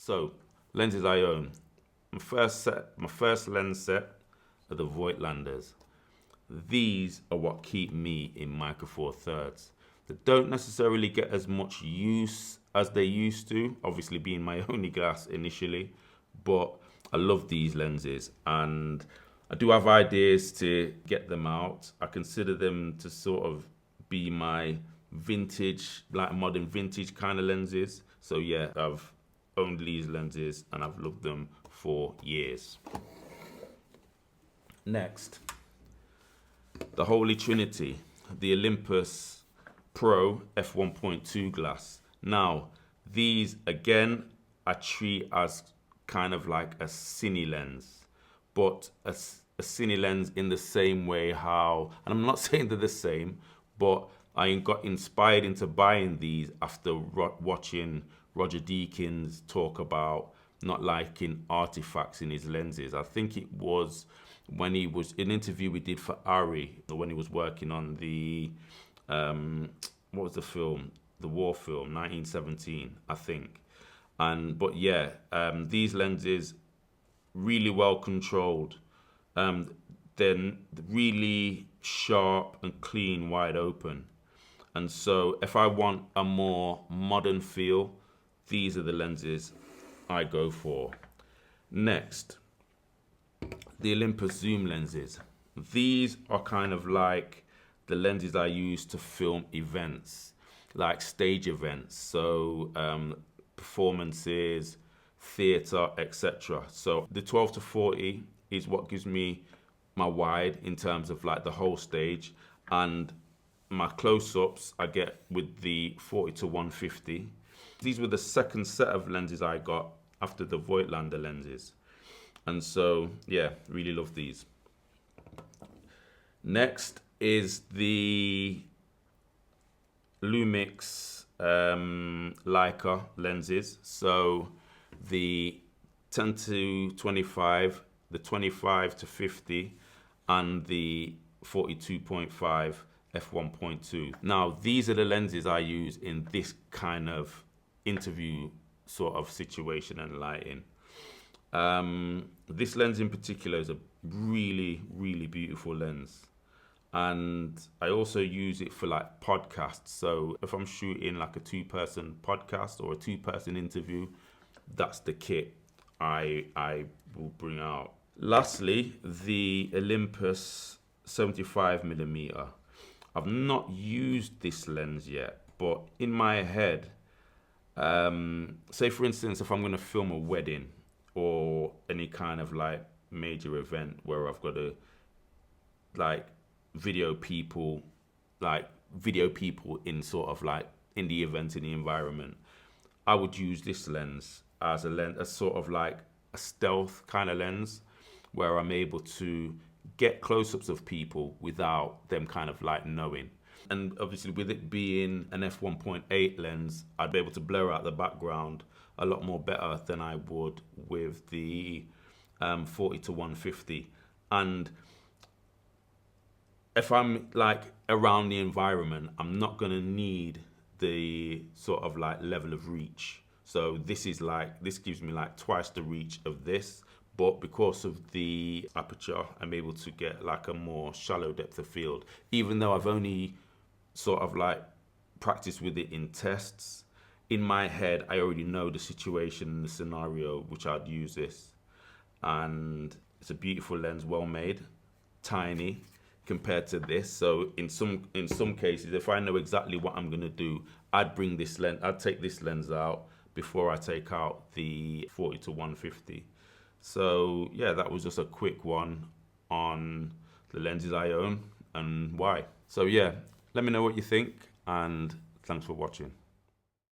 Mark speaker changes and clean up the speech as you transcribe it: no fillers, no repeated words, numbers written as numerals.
Speaker 1: So, lenses I own. My first lens set are the Voigtlanders. These are what keep me in Micro Four Thirds. They don't necessarily get as much use as they used to, obviously being my only glass initially, but I love these lenses and I do have ideas to get them out. I consider them to sort of be my vintage, like modern vintage kind of lenses. So yeah, I've owned these lenses and I've loved them for years. Next, the Holy Trinity, the Olympus Pro f1.2 glass. Now, these again I treat as kind of like a cine lens, but a cine lens in the same way how, and I'm not saying they're the same, but I got inspired into buying these after watching Roger Deakins talk about not liking artifacts in his lenses. I think it was when he was an interview we did for Ari, when he was working on the what was the film, the war film 1917, I think. But yeah, these lenses really well controlled. They're really sharp and clean, wide open. And so if I want a more modern feel, these are the lenses I go for. Next, the Olympus zoom lenses. These are kind of like the lenses I use to film events, like stage events. So performances, theatre, etc. So the 12 to 40 is what gives me my wide in terms of like the whole stage, and my close-ups I get with the 40 to 150. These were the second set of lenses I got after the Voigtlander lenses, and so yeah, really love these. Next is the Lumix Leica lenses. So the 10 to 25, the 25 to 50, and the 42.5 f1.2. Now, these are the lenses I use in this kind of interview sort of situation and lighting. This lens in particular is a really, really beautiful lens. And I also use it for like podcasts. So if I'm shooting like a 2-person podcast or a 2-person interview, that's the kit I will bring out. Lastly, the Olympus 75mm. I've not used this lens yet, but in my head, say for instance, if I'm going to film a wedding or any kind of like major event where I've got to like video people in sort of like in the event, in the environment, I would use this lens as as sort of like a stealth kind of lens where I'm able to get close-ups of people without them kind of like knowing. And obviously with it being an f1.8 lens, I'd be able to blur out the background a lot more better than I would with the 40 to 150. And if I'm like around the environment, I'm not gonna need the sort of like level of reach. So this gives me like twice the reach of this, but because of the aperture, I'm able to get like a more shallow depth of field. Even though I've only sort of like practiced with it in tests, in my head, I already know the situation and the scenario which I'd use this. And it's a beautiful lens, well made, tiny compared to this. So in some cases, if I know exactly what I'm gonna do, I'd take this lens out before I take out the 40 to 150. So yeah, that was just a quick one on the lenses I own and why. So yeah, let me know what you think, and thanks for watching.